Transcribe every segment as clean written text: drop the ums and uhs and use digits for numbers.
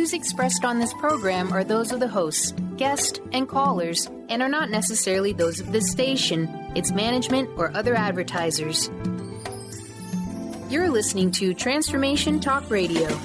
views expressed on this program are those of the hosts, guests, and callers, and are not necessarily those of this station, its management, or other advertisers. You're listening to Transformation Talk Radio.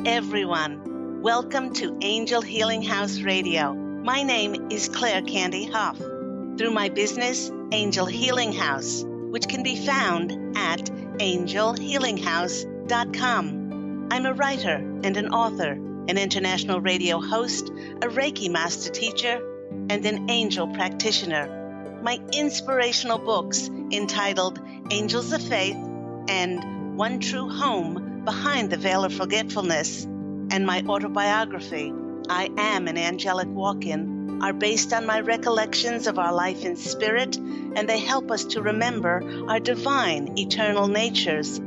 Everyone, welcome to Angel Healing House Radio. My name is Candy Hough. Through my business, Angel Healing House, which can be found at angelhealinghouse.com. I'm a writer and an author, an international radio host, a Reiki master teacher, and an angel practitioner. My inspirational books entitled Angels of Faith and One True Home Behind the Veil of Forgetfulness, and my autobiography, I Am an Angelic Walk-In, are based on my recollections of our life in spirit, and they help us to remember our divine, eternal natures.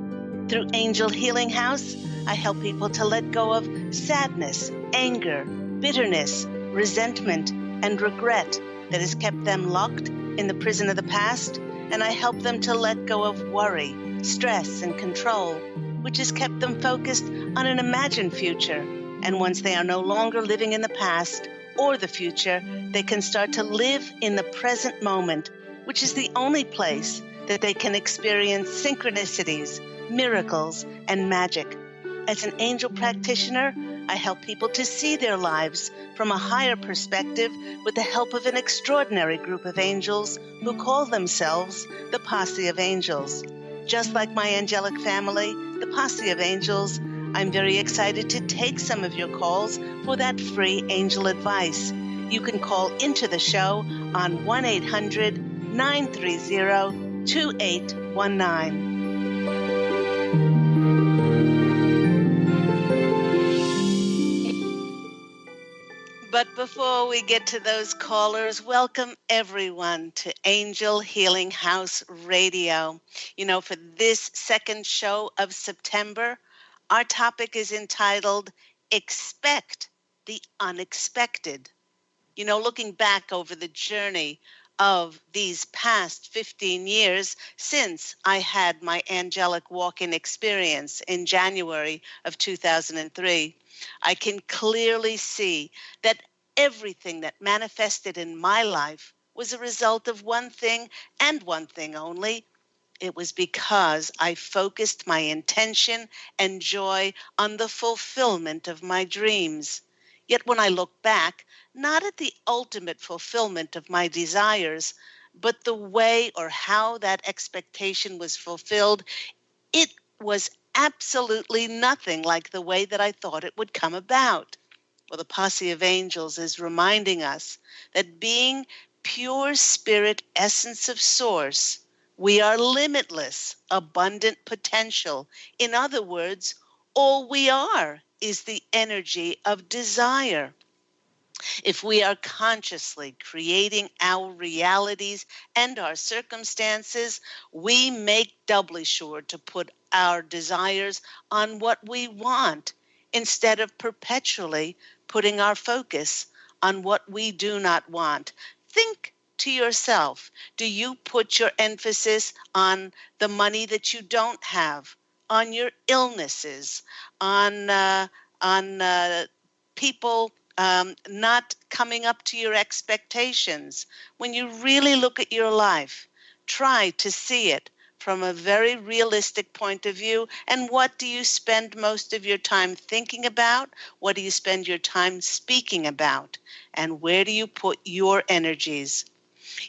Through Angel Healing House, I help people to let go of sadness, anger, bitterness, resentment, and regret that has kept them locked in the prison of the past, and I help them to let go of worry, stress, and control, which has kept them focused on an imagined future. And once they are no longer living in the past or the future, they can start to live in the present moment, which is the only place that they can experience synchronicities, miracles, and magic. As an angel practitioner, I help people to see their lives from a higher perspective with the help of an extraordinary group of angels who call themselves the Posse of Angels. Just like my angelic family, the Posse of Angels, I'm very excited to take some of your calls for that free angel advice. You can call into the show on 1-800-930-2819. But before we get to those callers, welcome everyone to Angel Healing House Radio. You know, for this second show of September, our topic is entitled, Expect the Unexpected. You know, looking back over the journey of these past 15 years since I had my angelic walk-in experience in January of 2003, I can clearly see that everything that manifested in my life was a result of one thing and one thing only. It was because I focused my intention and joy on the fulfillment of my dreams. Yet when I look back, not at the ultimate fulfillment of my desires, but the way or how that expectation was fulfilled, it was absolutely nothing like the way that I thought it would come about. Well, the Posse of Angels is reminding us that being pure spirit essence of source, we are limitless, abundant potential. In other words, all we are is the energy of desire. If we are consciously creating our realities and our circumstances, we make doubly sure to put our desires on what we want instead of perpetually putting our focus on what we do not want. Think to yourself, do you put your emphasis on the money that you don't have, on your illnesses, on people not coming up to your expectations? When you really look at your life, try to see it from a very realistic point of view. And what do you spend most of your time thinking about? What do you spend your time speaking about? And where do you put your energies?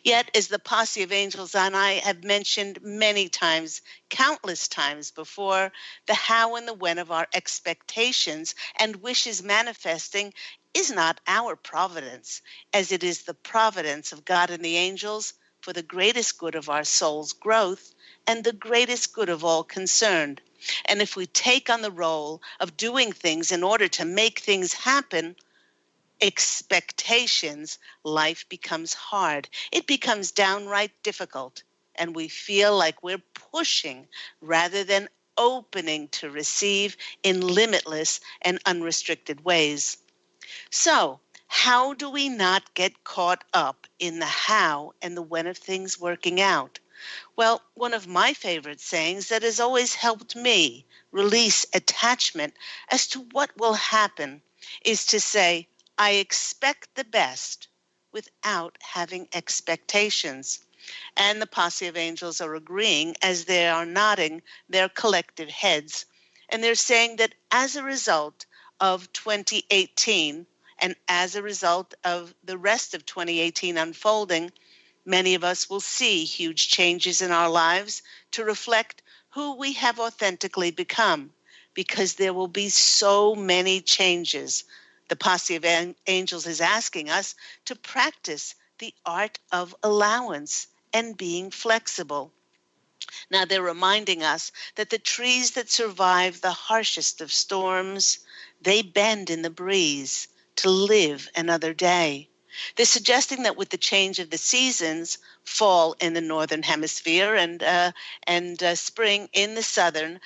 Yet, as the Posse of Angels and I have mentioned many times, countless times before, the how and the when of our expectations and wishes manifesting is not our providence, as it is the providence of God and the angels for the greatest good of our soul's growth and the greatest good of all concerned. And if we take on the role of doing things in order to make things happen, expectations, life becomes hard. It becomes downright difficult, and we feel like we're pushing rather than opening to receive in limitless and unrestricted ways. So, how do we not get caught up in the how and the when of things working out? Well, one of my favorite sayings that has always helped me release attachment as to what will happen is to say, I expect the best without having expectations. And the Posse of Angels are agreeing as they are nodding their collective heads. And they're saying that as a result of 2018 and as a result of the rest of 2018 unfolding, many of us will see huge changes in our lives to reflect who we have authentically become, because there will be so many changes. The Posse of Angels is asking us to practice the art of allowance and being flexible. Now, they're reminding us that the trees that survive the harshest of storms, they bend in the breeze to live another day. They're suggesting that with the change of the seasons, fall in the northern hemisphere and spring in the southern,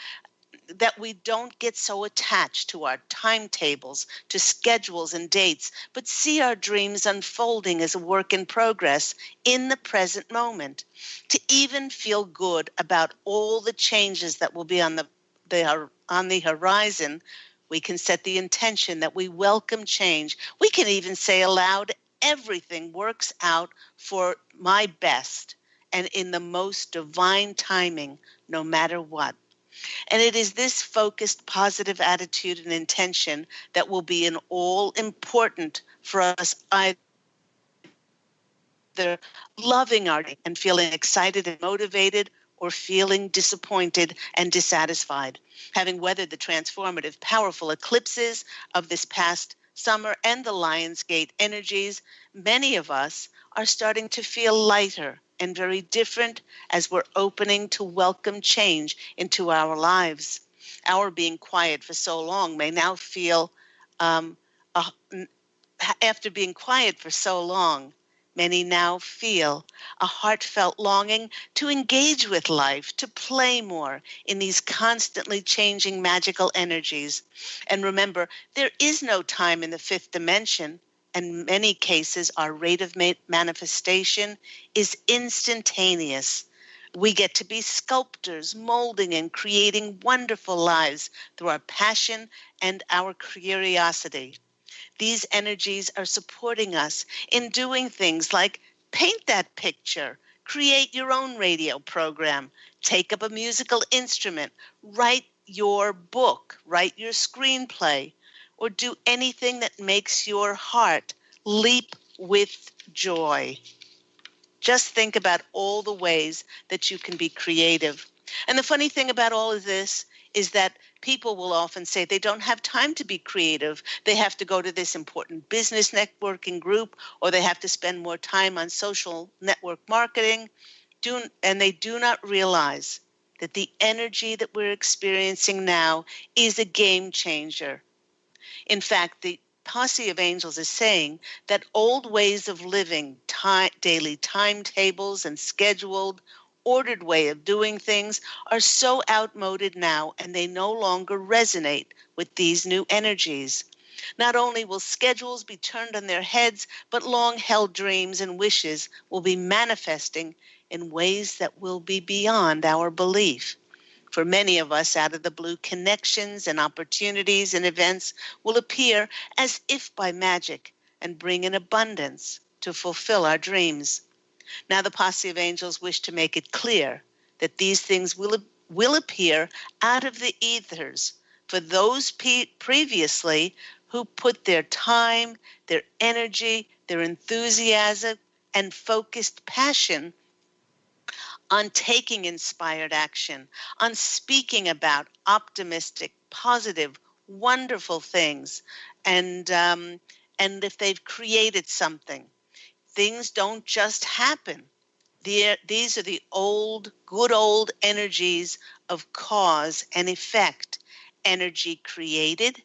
that we don't get so attached to our timetables, to schedules and dates, but see our dreams unfolding as a work in progress in the present moment. To even feel good about all the changes that will be on the horizon, we can set the intention that we welcome change. We can even say aloud, everything works out for my best and in the most divine timing, no matter what. And it is this focused positive attitude and intention that will be an all important for us, either loving our day and feeling excited and motivated, or feeling disappointed and dissatisfied. Having weathered the transformative, powerful eclipses of this past summer and the Lionsgate energies, many of us are starting to feel lighter and very different as we're opening to welcome change into our lives. Our being quiet for so long may now feel, um, a, after being quiet for so long, many now feel a heartfelt longing to engage with life, to play more in these constantly changing magical energies. And remember, there is no time in the fifth dimension. And in many cases, our rate of manifestation is instantaneous. We get to be sculptors, molding and creating wonderful lives through our passion and our curiosity. These energies are supporting us in doing things like paint that picture, create your own radio program, take up a musical instrument, write your book, write your screenplay, or do anything that makes your heart leap with joy. Just think about all the ways that you can be creative. And the funny thing about all of this is that people will often say they don't have time to be creative. They have to go to this important business networking group, or they have to spend more time on social network marketing, and they do not realize that the energy that we're experiencing now is a game changer. In fact, the Posse of Angels is saying that old ways of living, daily timetables and scheduled, ordered way of doing things are so outmoded now, and they no longer resonate with these new energies. Not only will schedules be turned on their heads, but long-held dreams and wishes will be manifesting in ways that will be beyond our belief. For many of us, out of the blue, connections and opportunities and events will appear as if by magic and bring in abundance to fulfill our dreams. Now, the Posse of Angels wish to make it clear that these things will appear out of the ethers for those previously who put their time, their energy, their enthusiasm, and focused passion on taking inspired action, on speaking about optimistic, positive, wonderful things, and and if they've created something, things don't just happen. These are the good old energies of cause and effect. Energy created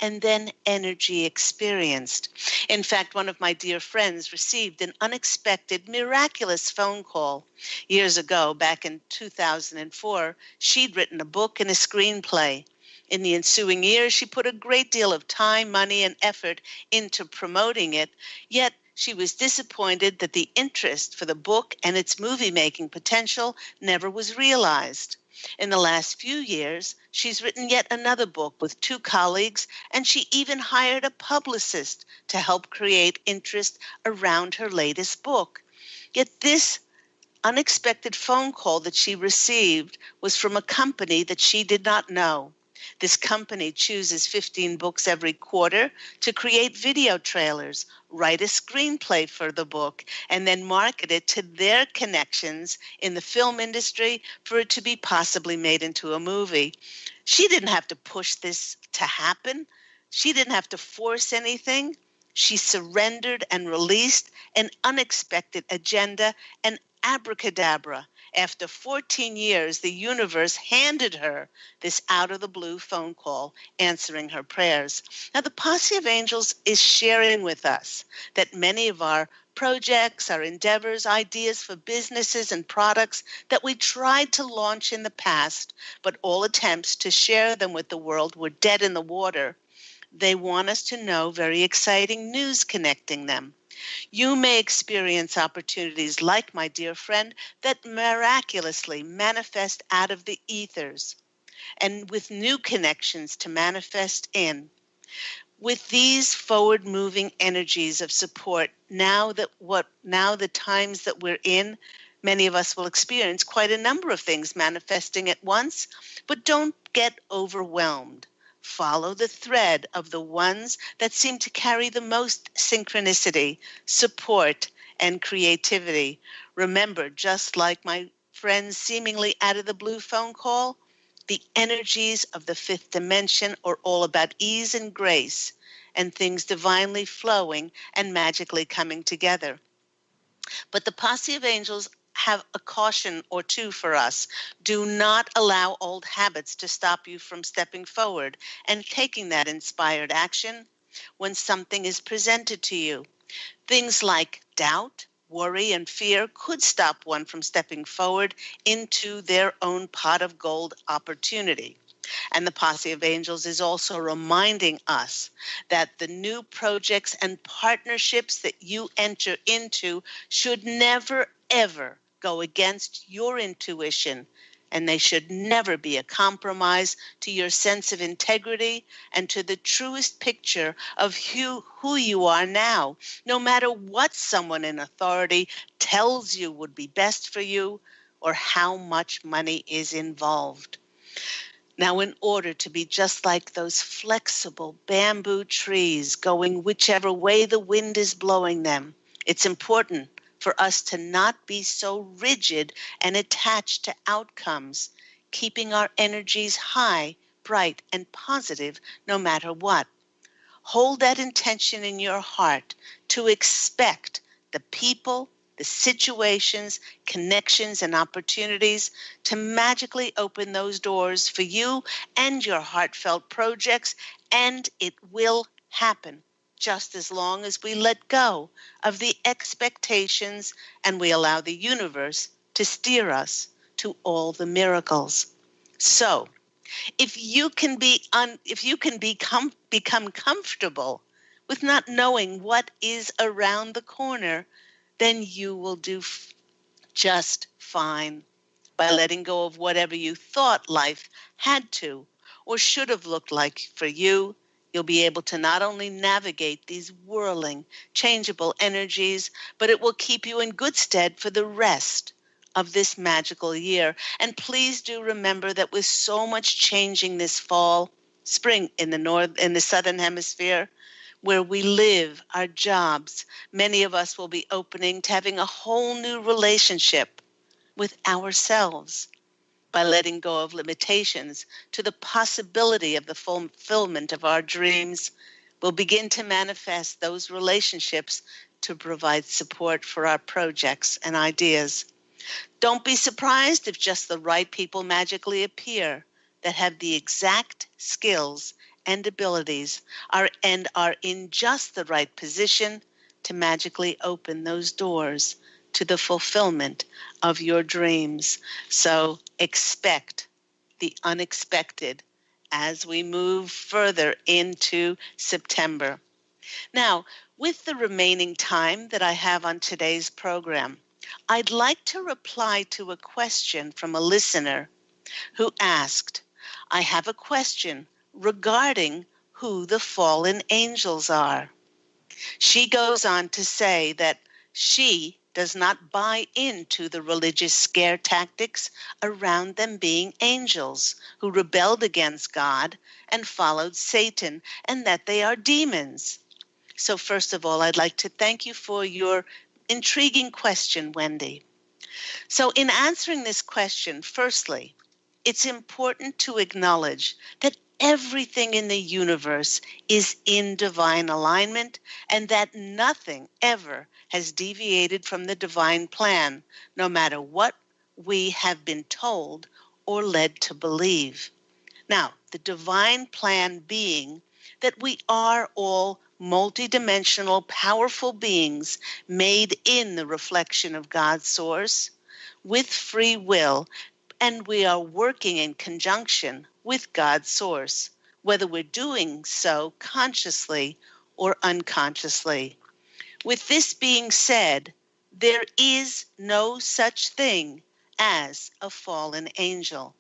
and then energy experienced. In fact, one of my dear friends received an unexpected, miraculous phone call. Years ago, back in 2004, she'd written a book and a screenplay. In the ensuing years, she put a great deal of time, money, and effort into promoting it, yet she was disappointed that the interest for the book and its movie-making potential never was realized. In the last few years, she's written yet another book with 2 colleagues, and she even hired a publicist to help create interest around her latest book. Yet this unexpected phone call that she received was from a company that she did not know. This company chooses 15 books every quarter to create video trailers, write a screenplay for the book, and then market it to their connections in the film industry for it to be possibly made into a movie. She didn't have to push this to happen. She didn't have to force anything. She surrendered and released an unexpected agenda, and abracadabra. After 14 years, the universe handed her this out-of-the-blue phone call, answering her prayers. Now, the Posse of Angels is sharing with us that many of our projects, our endeavors, ideas for businesses and products that we tried to launch in the past, but all attempts to share them with the world were dead in the water. They want us to know very exciting news connecting them. You may experience opportunities like my dear friend that miraculously manifest out of the ethers and with new connections to manifest in. With these forward-moving energies of support, now the times that we're in, many of us will experience quite a number of things manifesting at once, but don't get overwhelmed. Follow the thread of the ones that seem to carry the most synchronicity, support, and creativity. Remember, just like my friend's seemingly out of the blue phone call, the energies of the 5th dimension are all about ease and grace and things divinely flowing and magically coming together. But the Posse of Angels have a caution or two for us. Do not allow old habits to stop you from stepping forward and taking that inspired action when something is presented to you. Things like doubt, worry, and fear could stop one from stepping forward into their own pot of gold opportunity. And the Posse of Angels is also reminding us that the new projects and partnerships that you enter into should never, ever go against your intuition, and they should never be a compromise to your sense of integrity and to the truest picture of who you are now, no matter what someone in authority tells you would be best for you or how much money is involved. Now, in order to be just like those flexible bamboo trees going whichever way the wind is blowing them, it's important for us to not be so rigid and attached to outcomes, keeping our energies high, bright, and positive no matter what. Hold that intention in your heart to expect the people, the situations, connections, and opportunities to magically open those doors for you and your heartfelt projects, and it will happen just as long as we let go of the expectations and we allow the universe to steer us to all the miracles. So, become comfortable with not knowing what is around the corner, then you will do just fine by letting go of whatever you thought life had to or should have looked like for you. You'll be able to not only navigate these whirling, changeable energies, but it will keep you in good stead for the rest of this magical year. And please do remember that with so much changing this fall, spring in the southern hemisphere, where we live, our jobs, many of us will be opening to having a whole new relationship with ourselves by letting go of limitations to the possibility of the fulfillment of our dreams. We'll begin to manifest those relationships to provide support for our projects and ideas. Don't be surprised if just the right people magically appear that have the exact skills and abilities are in just the right position to magically open those doors to the fulfillment of your dreams. So expect the unexpected as we move further into September. Now, with the remaining time that I have on today's program, I'd like to reply to a question from a listener who asked, I have a question regarding who the fallen angels are. She goes on to say that she does not buy into the religious scare tactics around them being angels who rebelled against God and followed Satan, and that they are demons. So first of all, I'd like to thank you for your intriguing question, Wendy. So in answering this question, firstly, it's important to acknowledge that everything in the universe is in divine alignment and that nothing ever has deviated from the divine plan, no matter what we have been told or led to believe. Now, the divine plan being that we are all multidimensional, powerful beings made in the reflection of God's source with free will, and we are working in conjunction with God's source, whether we're doing so consciously or unconsciously. With this being said, there is no such thing as a fallen angel.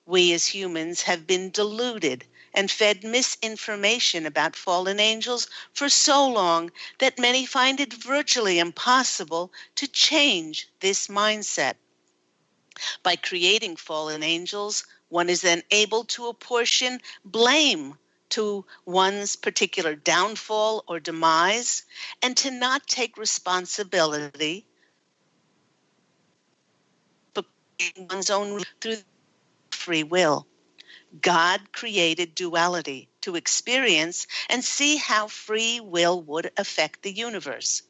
We as humans have been deluded and fed misinformation about fallen angels for so long that many find it virtually impossible to change this mindset. By creating fallen angels, one is then able to apportion blame to one's particular downfall or demise and to not take responsibility for one's own through free will. God created duality to experience and see how free will would affect the universe.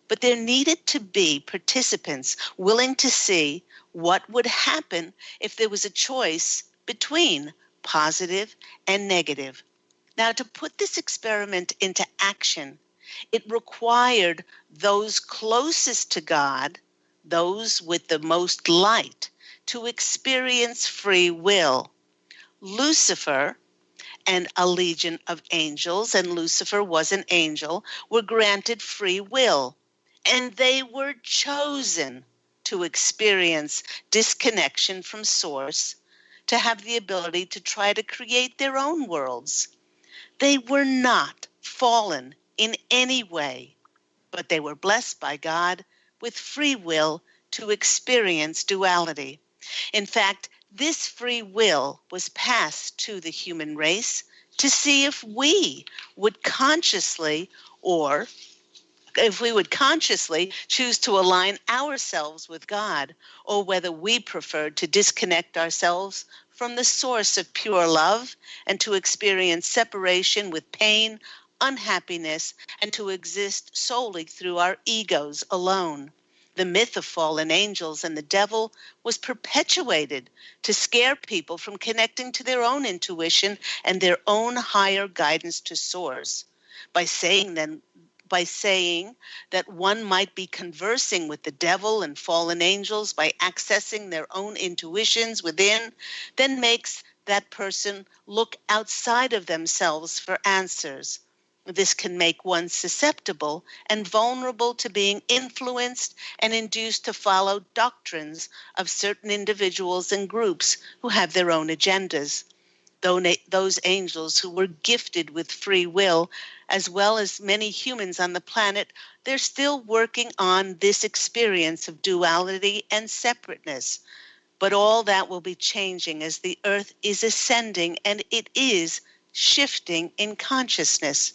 But there needed to be participants willing to see what would happen if there was a choice between positive and negative. Now, to put this experiment into action, it required those closest to God, those with the most light, to experience free will. Lucifer and a legion of angels, and Lucifer was an angel, were granted free will, and they were chosen to experience disconnection from source, to have the ability to try to create their own worlds. They were not fallen in any way, but they were blessed by God with free will to experience duality. In fact, this free will was passed to the human race to see if we would consciously or if we would consciously choose to align ourselves with God, or whether we preferred to disconnect ourselves from the source of pure love and to experience separation with pain, unhappiness, and to exist solely through our egos alone. The myth of fallen angels and the devil was perpetuated to scare people from connecting to their own intuition and their own higher guidance to source. By saying then by saying that one might be conversing with the devil and fallen angels by accessing their own intuitions within, then makes that person look outside of themselves for answers. This can make one susceptible and vulnerable to being influenced and induced to follow doctrines of certain individuals and groups who have their own agendas. Those angels who were gifted with free will, as well as many humans on the planet, they're still working on this experience of duality and separateness. But all that will be changing as the earth is ascending and it is shifting in consciousness.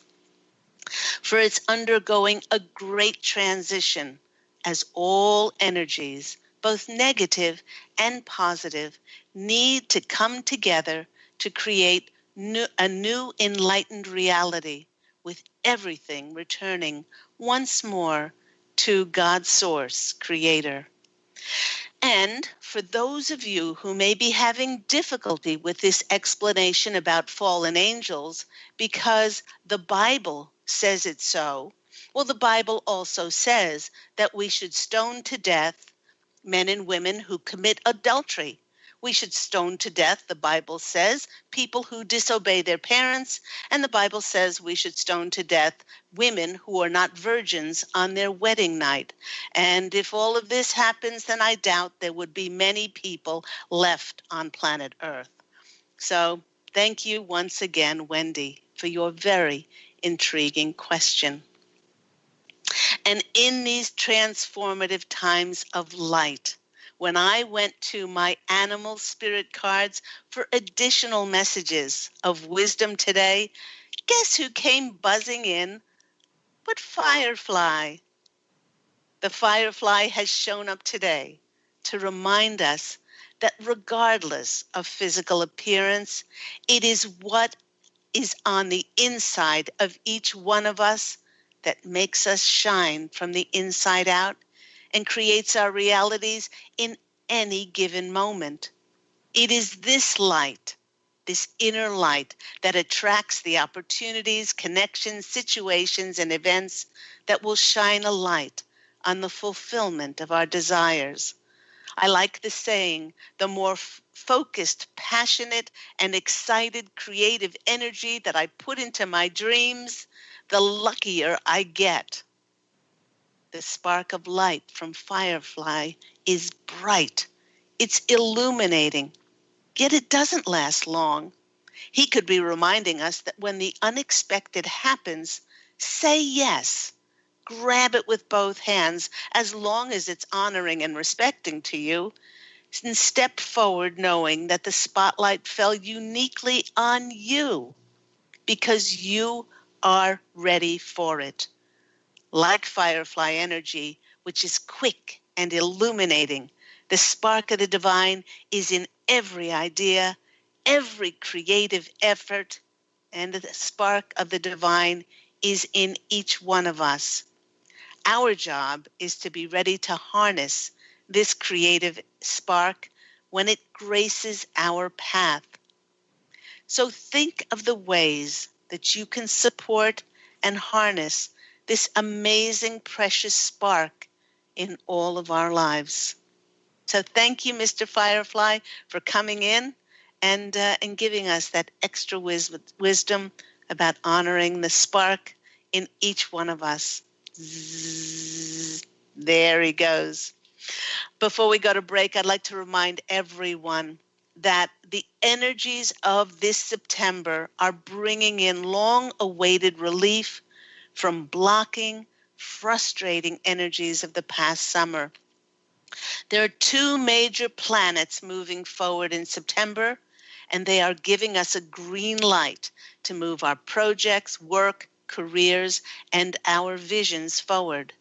For it's undergoing a great transition as all energies, both negative and positive, need to come together to create a new enlightened reality, with everything returning once more to God's source, creator. And for those of you who may be having difficulty with this explanation about fallen angels because the Bible says it so, well, the Bible also says that we should stone to death men and women who commit adultery. We should stone to death, the Bible says, people who disobey their parents, and the Bible says we should stone to death women who are not virgins on their wedding night. And if all of this happens, then I doubt there would be many people left on planet Earth. So thank you once again, Wendy, for your very intriguing question. And in these transformative times of light, when I went to my animal spirit cards for additional messages of wisdom today, guess who came buzzing in but Firefly? The Firefly has shown up today to remind us that regardless of physical appearance, it is what is on the inside of each one of us that makes us shine from the inside out and creates our realities in any given moment. It is this light, this inner light, that attracts the opportunities, connections, situations, and events that will shine a light on the fulfillment of our desires. I like the saying, the more focused, passionate, and excited creative energy that I put into my dreams, the luckier I get. The spark of light from Firefly is bright. It's illuminating, yet it doesn't last long. He could be reminding us that when the unexpected happens, say yes. Grab it with both hands as long as it's honoring and respecting to you. And step forward knowing that the spotlight fell uniquely on you because you are ready for it. Like Firefly energy, which is quick and illuminating, the spark of the divine is in every idea, every creative effort, and the spark of the divine is in each one of us. Our job is to be ready to harness this creative spark when it graces our path. So think of the ways that you can support and harness this amazing, precious spark in all of our lives. So thank you, Mr. Firefly, for coming in and giving us that extra wisdom about honoring the spark in each one of us. Zzz, there he goes. Before we go to break, I'd like to remind everyone that the energies of this September are bringing in long-awaited relief from blocking, frustrating energies of the past summer. There are two major planets moving forward in September, and they are giving us a green light to move our projects, work, careers, and our visions forward.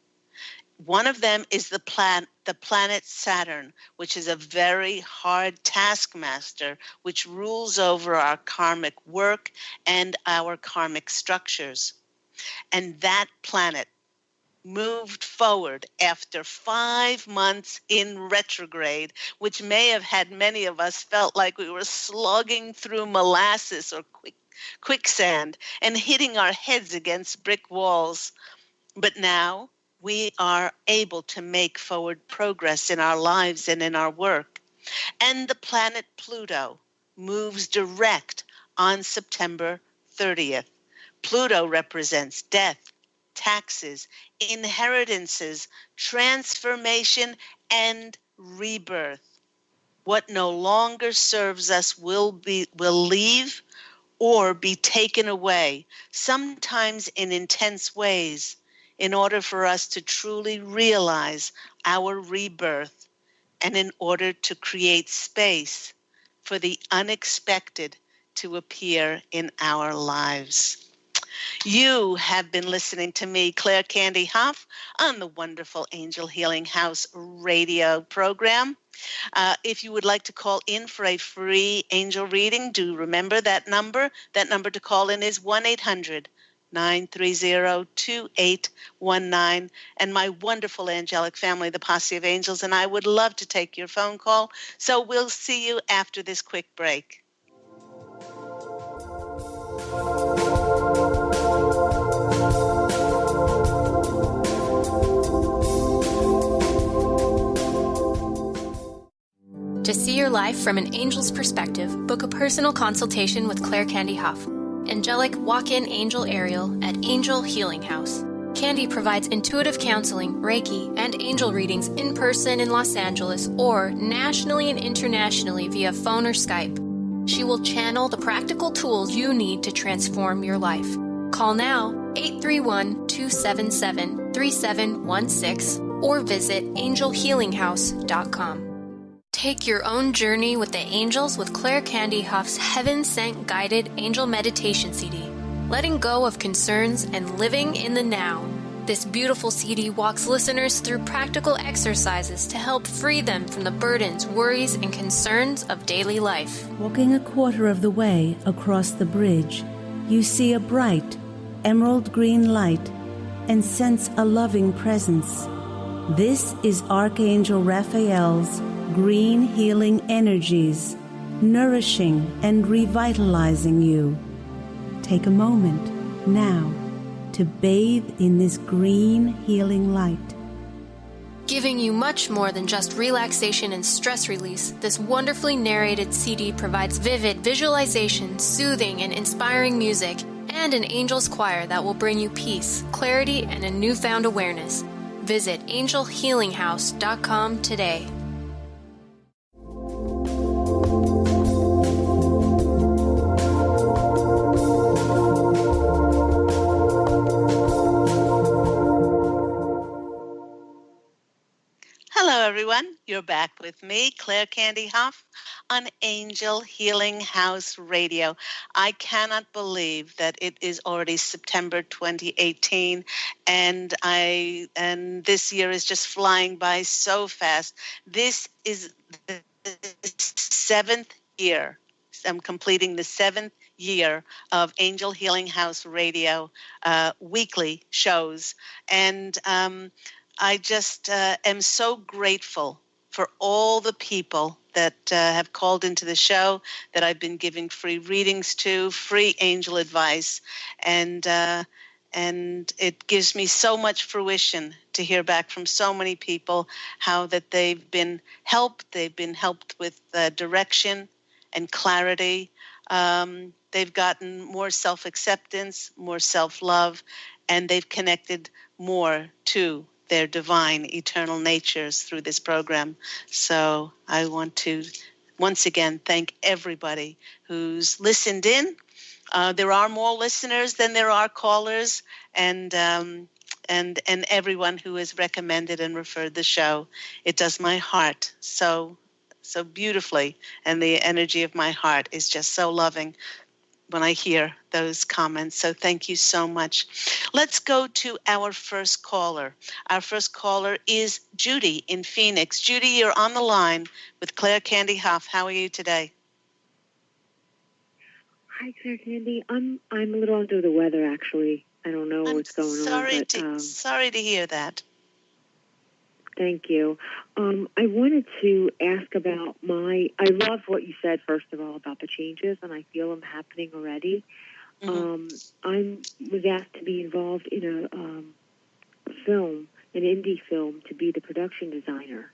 One of them is the planet Saturn, which is a very hard taskmaster, which rules over our karmic work and our karmic structures. And that planet moved forward after 5 months in retrograde, which may have had many of us felt like we were slugging through molasses or quicksand and hitting our heads against brick walls. But now we are able to make forward progress in our lives and in our work. And the planet Pluto moves direct on September 30th. Pluto represents death, taxes, inheritances, transformation, and rebirth. What no longer serves us will leave or be taken away, sometimes in intense ways, in order for us to truly realize our rebirth and in order to create space for the unexpected to appear in our lives. You have been listening to me, Claire Candy Hough, on the wonderful Angel Healing House radio program. If you would like to call in for a free angel reading, do remember that number. That number to call in is 1-800 930-2819, and my wonderful angelic family, the Posse of Angels, and I would love to take your phone call. So we'll see you after this quick break. To see your life from an angel's perspective, book a personal consultation with Claire Candy Hough, angelic walk-in angel Ariel at Angel Healing House. Candy provides intuitive counseling, Reiki, and angel readings in person in Los Angeles or nationally and internationally via phone or Skype. She will channel the practical tools you need to transform your life. Call now 831-277-3716 or visit angelhealinghouse.com. Take your own journey with the angels with Claire Candy Hough's Heaven Sent Guided Angel Meditation CD, letting go of concerns and living in the now. This beautiful CD walks listeners through practical exercises to help free them from the burdens, worries, and concerns of daily life. Walking a quarter of the way across the bridge, you see a bright, emerald green light and sense a loving presence. This is Archangel Raphael's green healing energies, nourishing and revitalizing you. Take a moment now to bathe in this green healing light. Giving you much more than just relaxation and stress release, this wonderfully narrated CD provides vivid visualization, soothing and inspiring music, and an angel's choir that will bring you peace, clarity, and a newfound awareness. Visit angelhealinghouse.com today. Hello, everyone. You're back with me, Claire Candy Hough, on Angel Healing House Radio. I cannot believe that it is already September 2018, and this year is just flying by so fast. This is the 7th year. I'm completing the 7th year of Angel Healing House Radio weekly shows, and I just am so grateful for all the people that have called into the show, that I've been giving free readings to, free angel advice, and it gives me so much fruition to hear back from so many people how that they've been helped with direction and clarity. They've gotten more self-acceptance, more self-love, and they've connected more to their divine eternal natures through this program. So I want to once again thank everybody who's listened in. There are more listeners than there are callers, and everyone who has recommended and referred the show. It does my heart so beautifully, and the energy of my heart is just so loving when I hear those comments. So thank you so much. Let's go to our first caller. Our first caller is Judy in Phoenix. Judy, you're on the line with Claire Candy Hough. How are you today? Hi, Claire Candy. I'm a little under the weather, actually. I don't know what's going on. Sorry to hear that. Thank you. I wanted to ask about I love what you said, first of all, about the changes, and I feel them happening already. Mm-hmm. I was asked to be involved in a film, an indie film, to be the production designer.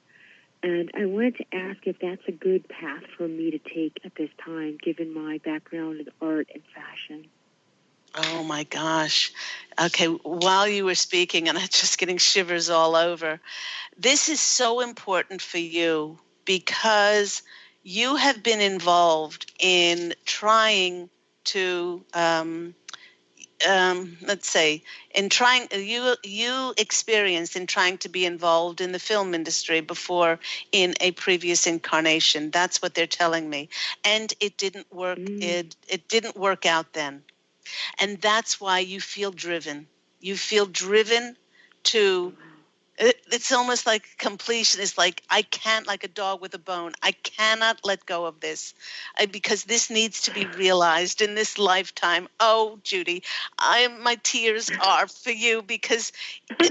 And I wanted to ask if that's a good path for me to take at this time, given my background in art and fashion. Oh, my gosh. Okay, while you were speaking, and I'm just getting shivers all over, this is so important for you because you have been involved in trying to, you experienced in trying to be involved in the film industry before in a previous incarnation. That's what they're telling me. And it didn't work. It didn't work out then. And that's why you feel driven. You feel driven to It's almost like completion is like, I can't, like a dog with a bone. I cannot let go of this because this needs to be realized in this lifetime. Oh, Judy, my tears are for you because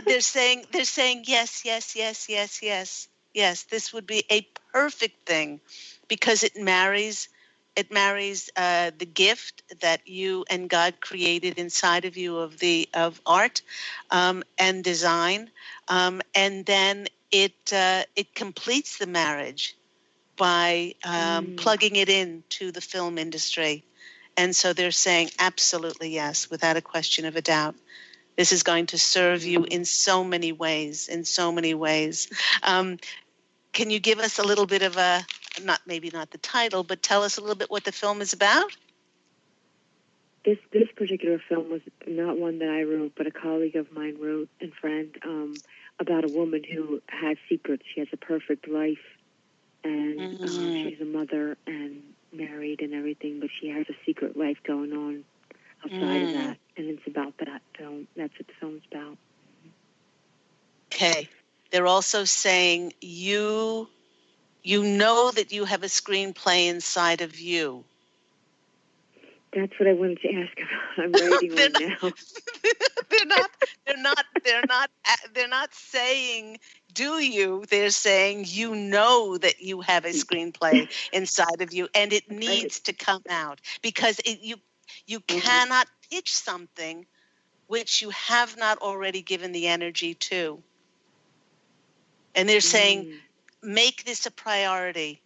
they're saying yes, yes, yes, yes, yes, yes. This would be a perfect thing because it marries the gift that you and God created inside of you of art and design, and then it completes the marriage by plugging it into the film industry. And so they're saying absolutely yes, without a question of a doubt. This is going to serve you in so many ways, Um, can you give us a little bit of maybe not the title, but tell us a little bit what the film is about? This particular film was not one that I wrote, but a colleague of mine wrote, and friend, about a woman who has secrets. She has a perfect life, and she's a mother and married and everything, but she has a secret life going on outside of that, and it's about that film. That's what the film's about. Okay. They're also saying you know that you have a screenplay inside of you. That's what I wanted to ask about. I'm writing one now. They're not saying do you. They're saying you know that you have a screenplay inside of you, and it needs to come out because you cannot pitch something which you have not already given the energy to. And they're saying, make this a priority.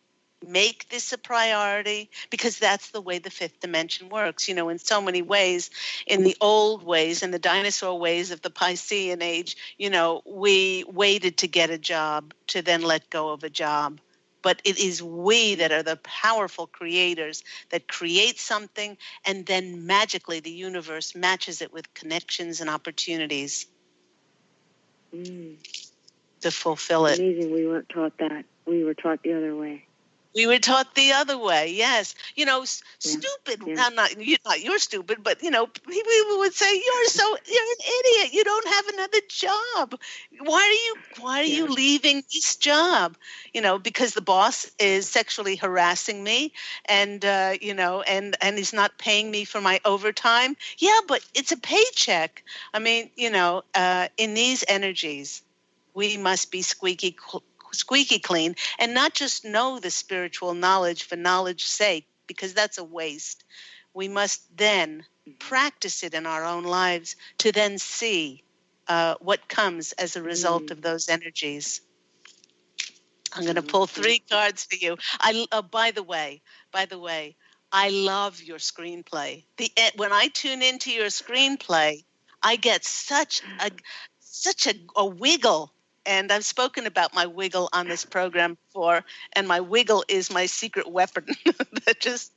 Make this a priority because that's the way the fifth dimension works. You know, in so many ways, in the old ways, in the dinosaur ways of the Piscean age, you know, we waited to get a job to then let go of a job. But it is we that are the powerful creators that create something, and then magically the universe matches it with connections and opportunities to fulfill it. Amazing. We weren't taught that. We were taught the other way. We were taught the other way, yes. You know, stupid. Yeah. Not you're stupid, but, you know, people would say, you're an idiot. You don't have another job. Why are you leaving this job? You know, because the boss is sexually harassing me and, you know, and he's not paying me for my overtime. Yeah, but it's a paycheck. I mean, you know, in these energies, we must be squeaky clean and not just know the spiritual knowledge for knowledge's sake, because that's a waste. We must then practice it in our own lives to then see what comes as a result of those energies. I'm going to pull 3 cards for you. By the way, I love your screenplay. When I tune into your screenplay, I get such a wiggle. And I've spoken about my wiggle on this program before, and my wiggle is my secret weapon that just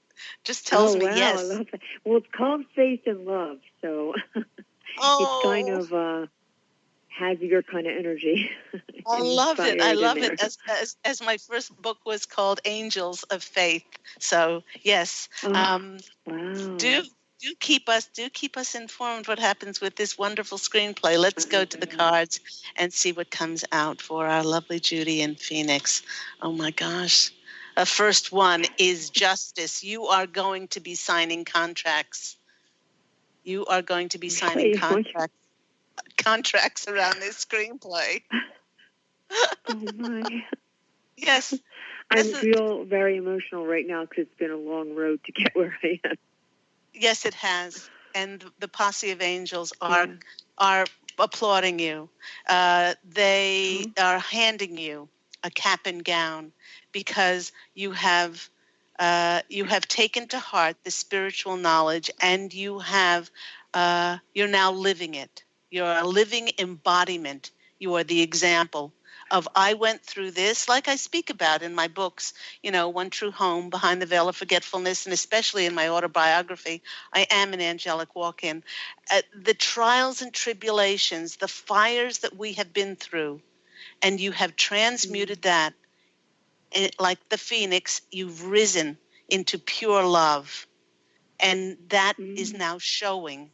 tells me yes. I love that. Well, it's called Faith and Love, so it's kind of has your kind of energy. I love it. As my first book was called Angels of Faith. So yes, wow. Do keep us informed what happens with this wonderful screenplay. Let's go to the cards and see what comes out for our lovely Judy in Phoenix. Oh my gosh. First one is justice. You are going to be signing contracts. You are going to be signing contracts around this screenplay. Oh my. Yes. I feel very emotional right now because it's been a long road to get where I am. Yes, it has. And the Posse of Angels are applauding you. They are handing you a cap and gown because you have taken to heart the spiritual knowledge, and you're now living it. You're a living embodiment. You are the example of I went through this, like I speak about in my books, you know, One True Home, Behind the Veil of Forgetfulness, and especially in my autobiography, I am an angelic walk-in. The trials and tribulations, the fires that we have been through, and you have transmuted that. Like the phoenix, you've risen into pure love. And that is now showing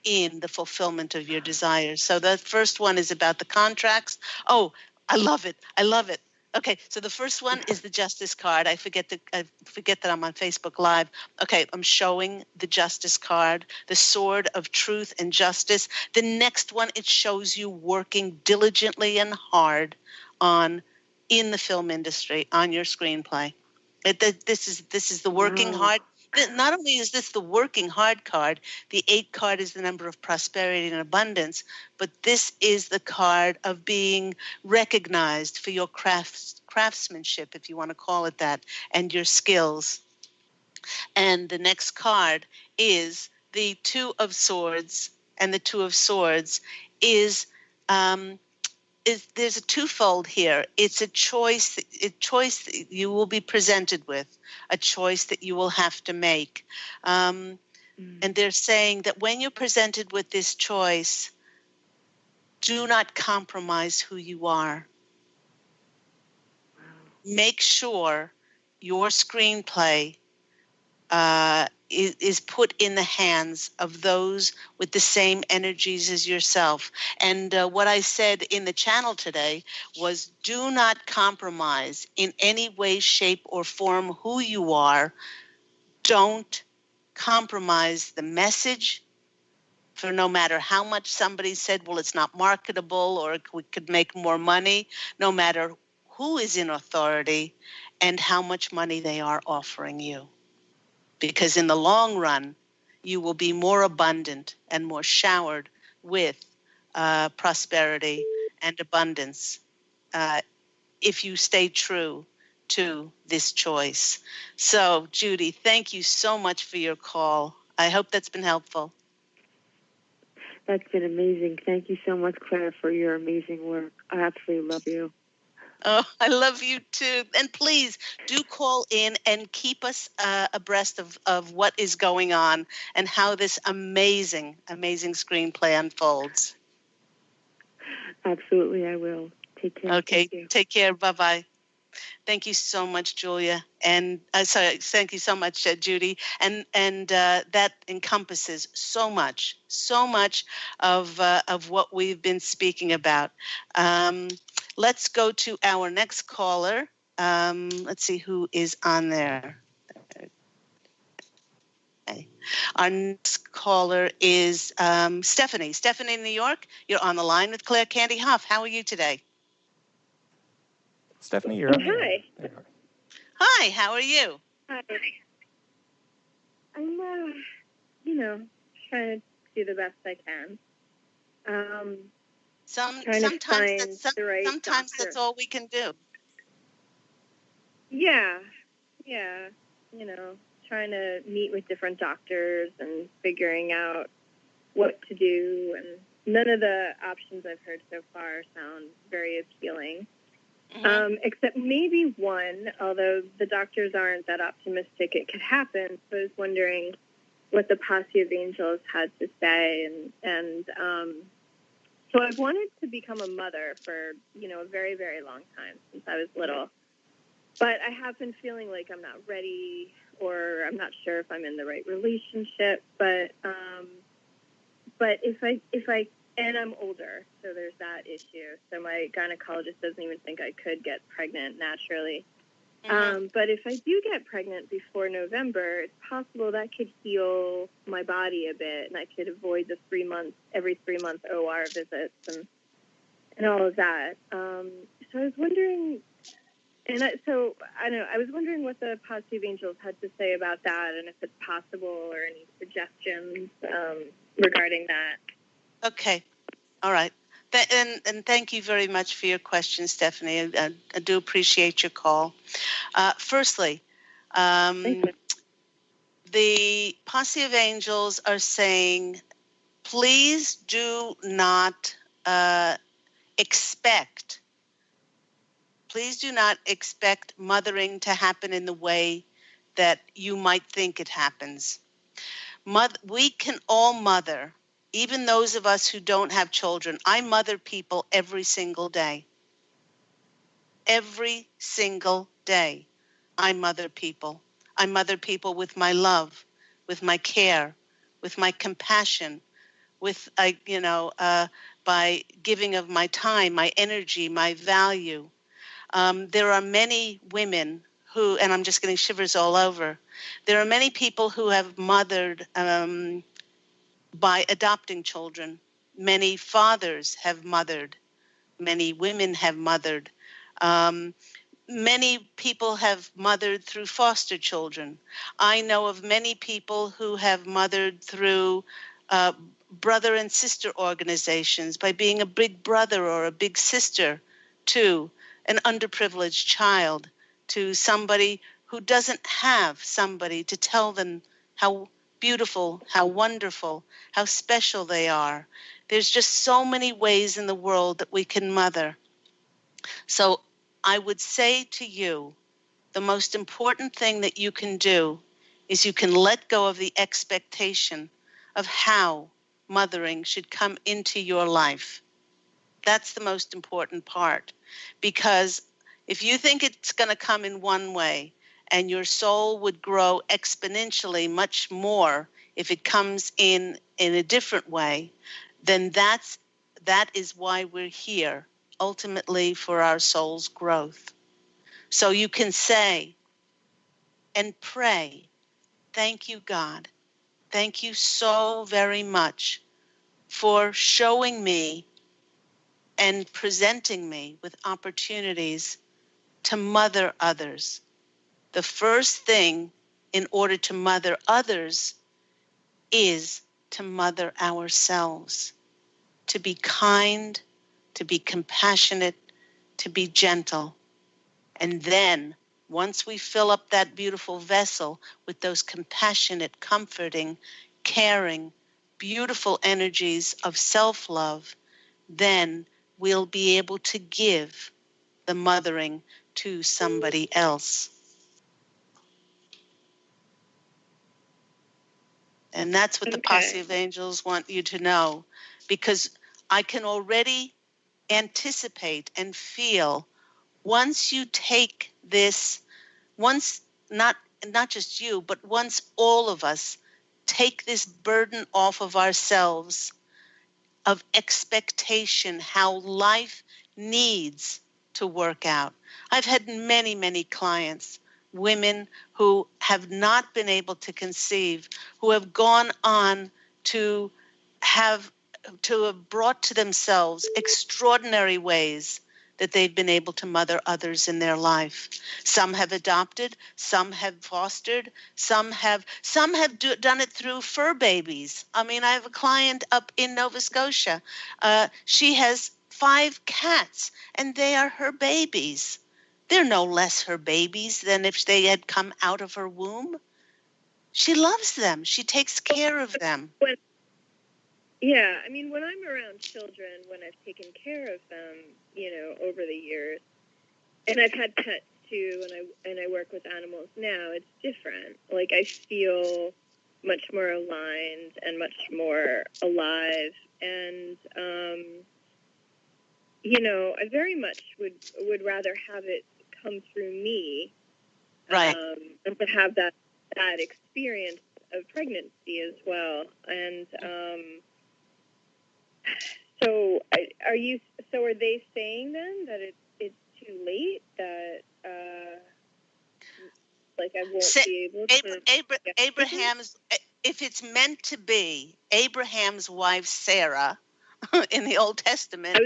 in the fulfillment of your desires. So the first one is about the contracts. Oh, I love it. I love it. Okay, so the first one is the Justice card. I forget that I'm on Facebook Live. Okay, I'm showing the Justice card, the sword of truth and justice. The next one, it shows you working diligently and hard in the film industry on your screenplay. This is the working hard. Not only is this the working hard card, the 8 card is the number of prosperity and abundance, but this is the card of being recognized for your craftsmanship, if you want to call it that, and your skills. And the next card is the 2 of Swords, and the 2 of Swords is there's a twofold here. It's a choice that you will be presented with, a choice that you will have to make. And they're saying that when you're presented with this choice, do not compromise who you are. Make sure your screenplay is put in the hands of those with the same energies as yourself. And what I said in the channel today was, do not compromise in any way, shape, or form who you are. Don't compromise the message. For no matter how much somebody said, well, it's not marketable or we could make more money, no matter who is in authority and how much money they are offering you. Because in the long run, you will be more abundant and more showered with prosperity and abundance if you stay true to this choice. So, Judy, thank you so much for your call. I hope that's been helpful. That's been amazing. Thank you so much, Claire, for your amazing work. I absolutely love you. Oh, I love you too. And please do call in and keep us abreast of what is going on and how this amazing, amazing screenplay unfolds. Absolutely, I will. Take care. Okay, take care. Bye-bye. Thank you so much, Julia. And thank you so much, Judy. And that encompasses so much of what we've been speaking about. Let's go to our next caller. Let's see who is on there. Okay. Our next caller is Stephanie. Stephanie in New York, you're on the line with Claire Candy Hough. How are you today? Stephanie, you're on. Hi. Hi, how are you? Hi. I'm, trying to do the best I can. Sometimes that's all we can do. Yeah, trying to meet with different doctors and figuring out what to do. And none of the options I've heard so far sound very appealing. Mm-hmm. Except maybe one, although the doctors aren't that optimistic it could happen. So I was wondering what the Posse of Angels had to say. And so I've wanted to become a mother for, a very, very long time, since I was little. But I have been feeling like I'm not ready, or I'm not sure if I'm in the right relationship. But if I and I'm older, so there's that issue. So my gynecologist doesn't even think I could get pregnant naturally. Mm-hmm. But if I do get pregnant before November, it's possible that could heal my body a bit, and I could avoid the every 3 month OR visits and all of that. So I was wondering, I was wondering what the Posse of Angels had to say about that, and if it's possible, or any suggestions regarding that. Okay. All right. And thank you very much for your question, Stephanie. I do appreciate your call. Firstly, the Posse of Angels are saying, please do not expect mothering to happen in the way that you might think it happens. We can all mother. Even those of us who don't have children, I mother people every single day. Every single day, I mother people. I mother people with my love, with my care, with my compassion, with, by giving of my time, my energy, my value. There are many women who, and I'm just getting shivers all over, there are many people who have mothered by adopting children. Many fathers have mothered. Many women have mothered. Um, Many people have mothered through foster children. I know of many people who have mothered through uh, brother and sister organizations by being a big brother or a big sister to an underprivileged child, to somebody who doesn't have somebody to tell them how beautiful, how wonderful, how special they are. There's just so many ways in the world that we can mother. So I would say to you, the most important thing that you can do is you can let go of the expectation of how mothering should come into your life. That's the most important part, because if you think it's going to come in one way, and your soul would grow exponentially much more if it comes in a different way, then that is why we're here, ultimately for our soul's growth. So you can say and pray, thank you, God. Thank you so very much for showing me and presenting me with opportunities to mother others. The first thing in order to mother others is to mother ourselves, to be kind, to be compassionate, to be gentle. And then once we fill up that beautiful vessel with those compassionate, comforting, caring, beautiful energies of self-love, then we'll be able to give the mothering to somebody else. And that's what the Posse of Angels want you to know, because I can already anticipate and feel once you take this, once not just you, but once all of us take this burden off of ourselves of expectation, how life needs to work out. I've had many, many clients, women who have not been able to conceive, who have gone on to have brought to themselves extraordinary ways that they've been able to mother others in their life. Some have adopted, some have fostered, some have done it through fur babies. I mean, I have a client up in Nova Scotia. She has 5 cats, and they are her babies. They're no less her babies than if they had come out of her womb. She loves them. She takes care of them. Yeah, I mean, when I'm around children, when I've taken care of them, over the years, and I've had pets too, and I work with animals now, it's different. Like, I feel much more aligned and much more alive, and I very much would rather have it come through me, right, and to have that experience of pregnancy as well, and So are they saying then that it's too late, that I won't be able to? Abraham's, if it's meant to be, Abraham's wife Sarah in the Old Testament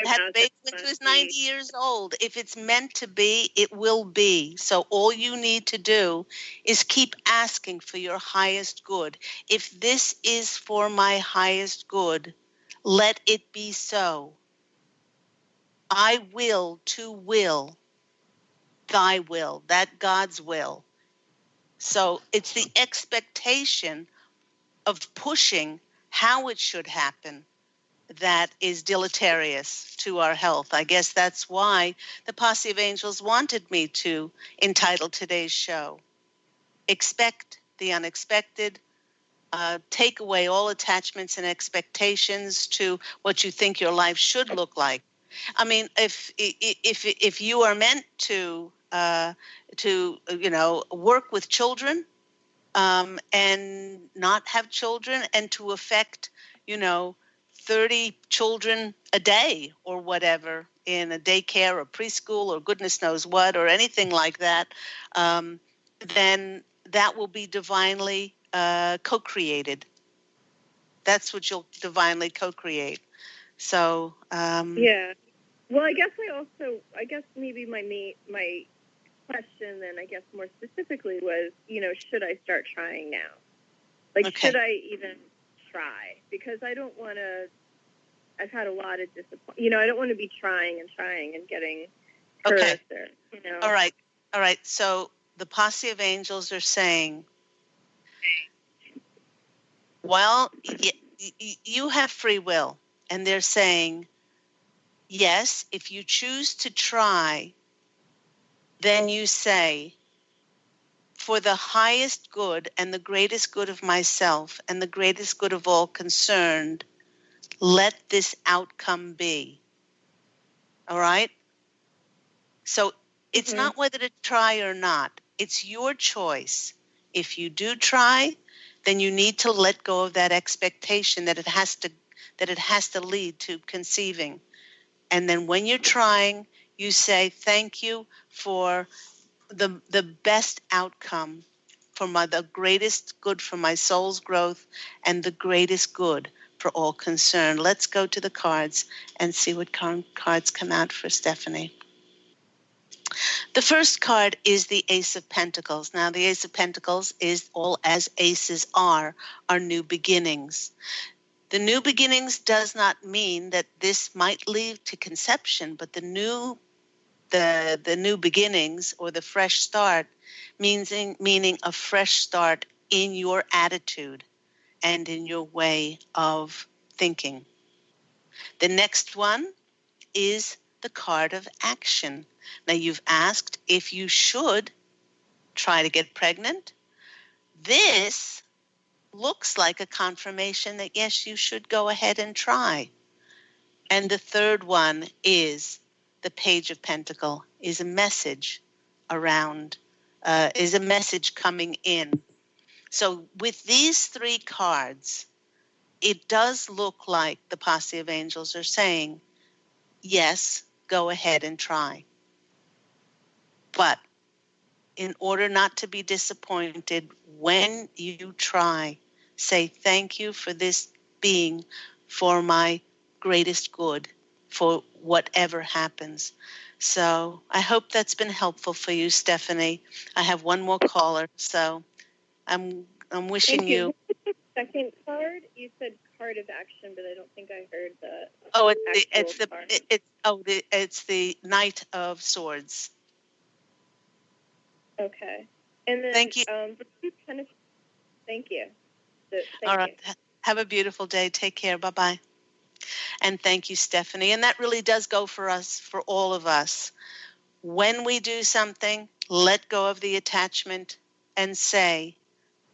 had a baby when she was 90 years old. If it's meant to be, it will be. So all you need to do is keep asking for your highest good. If this is for my highest good, let it be so. I will to will thy will, that God's will. So it's the expectation of pushing how it should happen that is deleterious to our health. I guess that's why the Posse of Angels wanted me to entitle today's show, Expect the Unexpected. Take away all attachments and expectations to what you think your life should look like. I mean, if you are meant to work with children and not have children, and to affect 30 children a day or whatever in a daycare or preschool or goodness knows what or anything like that, then that will be divinely co-created. That's what you'll divinely co-create. So yeah. Well, I guess maybe my question then, I guess more specifically was, should I start trying now? Like, Okay. Should I even try? Because I don't want to. I've had a lot of disappointment. I don't want to be trying and getting hurt. Okay. Or, All right. So the Posse of Angels are saying, well, you have free will. And they're saying, yes, if you choose to try, then you say, for the highest good and the greatest good of myself and the greatest good of all concerned, let this outcome be. All right? So it's not whether to try or not. It's your choice. If you do try, then you need to let go of that expectation that it has to lead to conceiving. And then when you're trying, you say, thank you for the best outcome, for the greatest good for my soul's growth and the greatest good for all concerned. Let's go to the cards and see what cards come out for Stephanie. The first card is the Ace of Pentacles. Now, the Ace of Pentacles is all as aces are new beginnings. The new beginnings does not mean that this might lead to conception, but the new beginnings or the fresh start meaning a fresh start in your attitude and in your way of thinking. The next one is the card of action. Now, you've asked if you should try to get pregnant. This looks like a confirmation that, yes, you should go ahead and try. And the third one is the Page of Pentacles, is a message is a message coming in. So with these three cards, it does look like the Posse of Angels are saying, yes, go ahead and try. But in order not to be disappointed, when you try, say thank you for this being for my greatest good, for whatever happens. So I hope that's been helpful for you, Stephanie. I have one more caller, so I'm wishing you. Second card, you said card of action, but I don't think I heard the. Oh, it's the Knight of Swords. Okay, and then thank you. Thank you. All right. Have a beautiful day. Take care. Bye-bye. And thank you, Stephanie. And that really does go for us, for all of us. When we do something, let go of the attachment and say,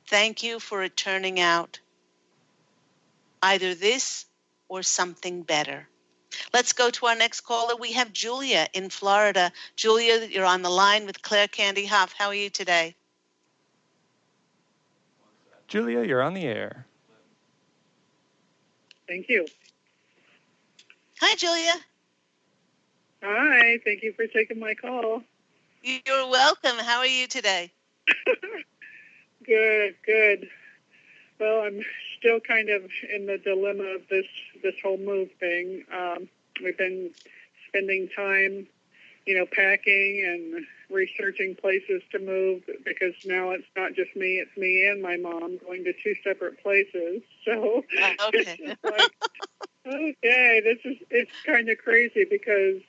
thank you for it turning out either this or something better. Let's go to our next caller. We have Julia in Florida. Julia, you're on the line with Claire Candy Hough. How are you today? Julia, you're on the air. Thank you. Hi, Julia. Hi, thank you for taking my call. You're welcome. How are you today? Good. Well, I'm still kind of in the dilemma of this whole move thing. We've been spending time, packing and researching places to move because now it's not just me, it's me and my mom going to two separate places. So okay. It's like, it's kind of crazy because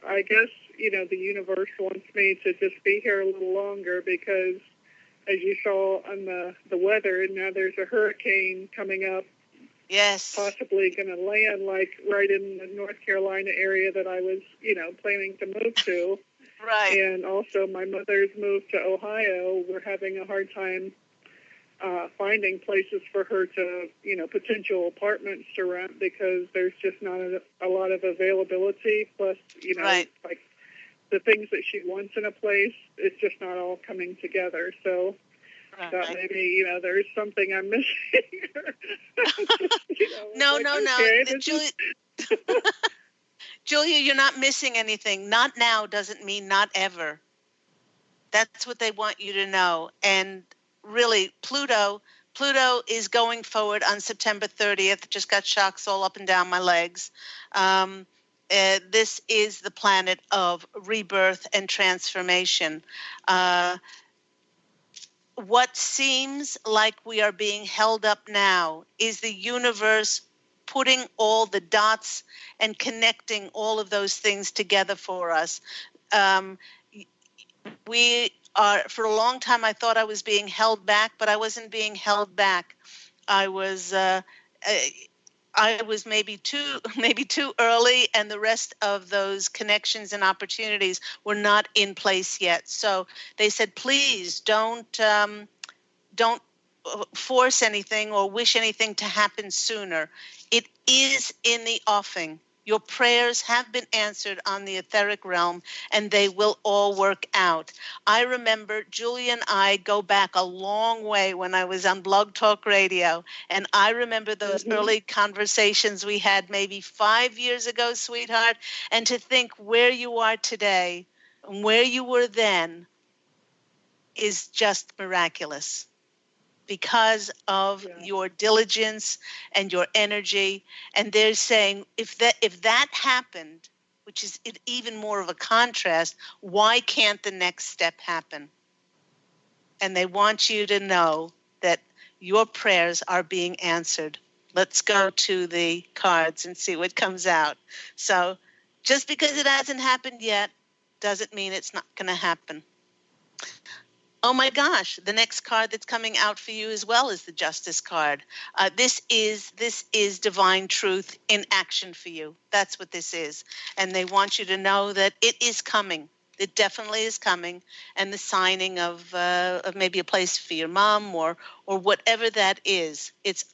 I guess, the universe wants me to just be here a little longer because as you saw on the weather, now there's a hurricane coming up. Yes. Possibly going to land right in the North Carolina area that I was, planning to move to. Right. And also my mother's moved to Ohio. We're having a hard time finding places for her to, potential apartments to rent because there's just not a lot of availability. Plus, right. like the things that she wants in a place, it's just not all coming together. So thought maybe, there's something I'm missing. No. Okay, Julia, you're not missing anything. Not now doesn't mean not ever. That's what they want you to know. And really, Pluto is going forward on September 30th. Just got shocks all up and down my legs. This is the planet of rebirth and transformation. What seems like we are being held up now is the universe putting all the dots and connecting all of those things together for us. We are, for a long time, I thought I was being held back, but I wasn't being held back. I was maybe too early, and the rest of those connections and opportunities were not in place yet. So they said, please don't force anything or wish anything to happen sooner. It is in the offing. Your prayers have been answered on the etheric realm, and they will all work out. I remember Julie and I go back a long way when I was on Blog Talk Radio, and I remember those early conversations we had maybe 5 years ago, sweetheart, and to think where you are today and where you were then is just miraculous. Because of your diligence and your energy. And they're saying, if that happened, which is even more of a contrast, why can't the next step happen? And they want you to know that your prayers are being answered. Let's go to the cards and see what comes out. So just because it hasn't happened yet doesn't mean it's not going to happen. Oh my gosh, the next card that's coming out for you as well is the Justice card. This is divine truth in action for you. That's what this is. And they want you to know that it is coming. It definitely is coming. And the signing of maybe a place for your mom or whatever that is. It's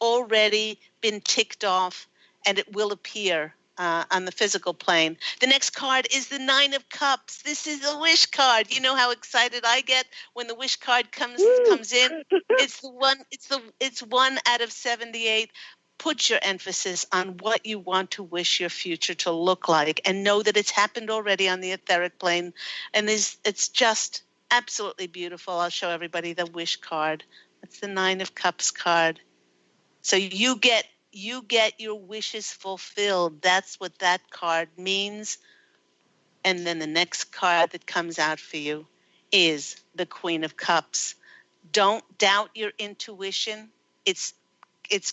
already been ticked off, and it will appear on the physical plane. The next card is the 9 of Cups. This is a wish card. You know how excited I get when the wish card comes in. It's one out of 78. Put your emphasis on what you want to wish your future to look like, and know that it's happened already on the etheric plane. And it's just absolutely beautiful. I'll show everybody the wish card. That's the 9 of Cups card. So you get your wishes fulfilled. That's what that card means. And then the next card that comes out for you is the Queen of Cups. Don't doubt your intuition. It's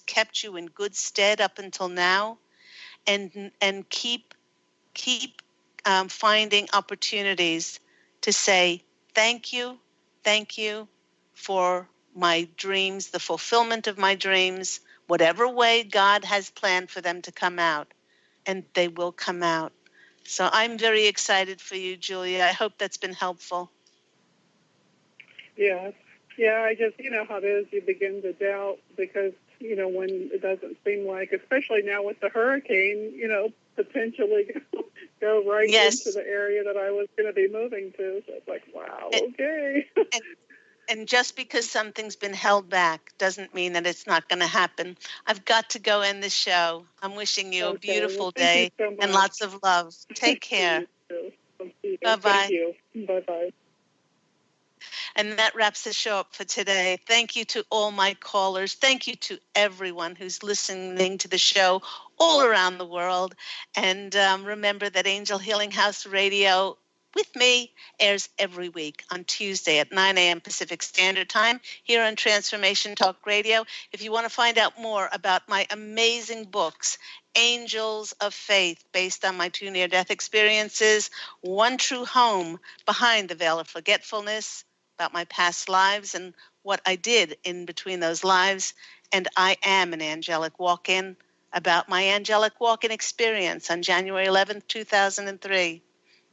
kept you in good stead up until now, and keep finding opportunities to say thank you for my dreams, the fulfillment of my dreams, whatever way God has planned for them to come out, and they will come out. So I'm very excited for you, Julia. I hope that's been helpful. Yeah, I just, how it is, you begin to doubt because, when it doesn't seem like, especially now with the hurricane, potentially go right into the area that I was going to be moving to. So it's like, wow, okay. And just because something's been held back doesn't mean that it's not going to happen. I've got to go end the show. I'm wishing you a beautiful day and lots of love. Take care. Bye-bye. Thank you. Bye-bye. And that wraps the show up for today. Thank you to all my callers. Thank you to everyone who's listening to the show all around the world. And remember that Angel Healing House Radio with me airs every week on Tuesday at 9 a.m. Pacific Standard Time here on Transformation Talk Radio. If you want to find out more about my amazing books, Angels of Faith, based on my 2 near-death experiences, One True Home, Behind the Veil of Forgetfulness, about my past lives and what I did in between those lives, and I Am an Angelic Walk-In, about my angelic walk-in experience on January 11th, 2003.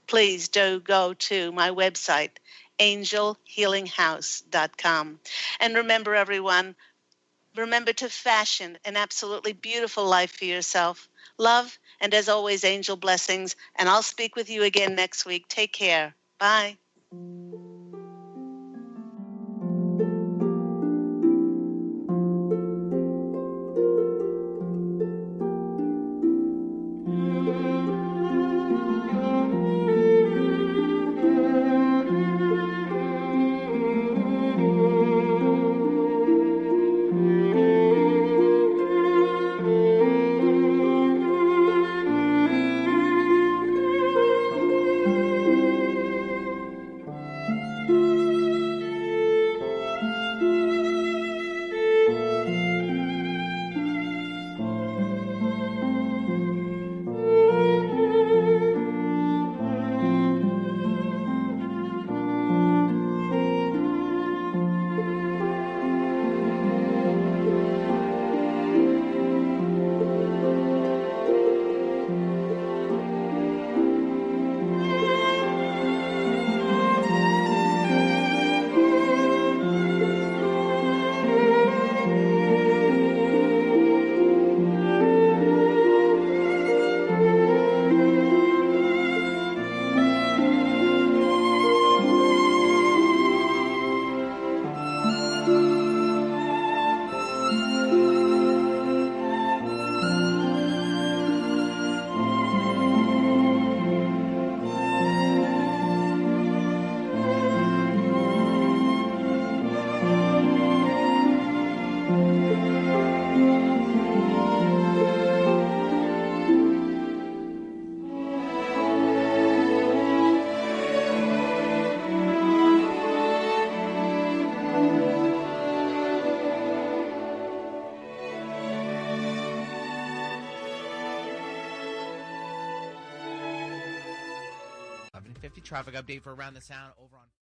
Please do go to my website, angelhealinghouse.com. And remember, everyone, remember to fashion an absolutely beautiful life for yourself. Love, and as always, angel blessings. And I'll speak with you again next week. Take care. Bye. 7:50. Traffic update for Around the Sound over on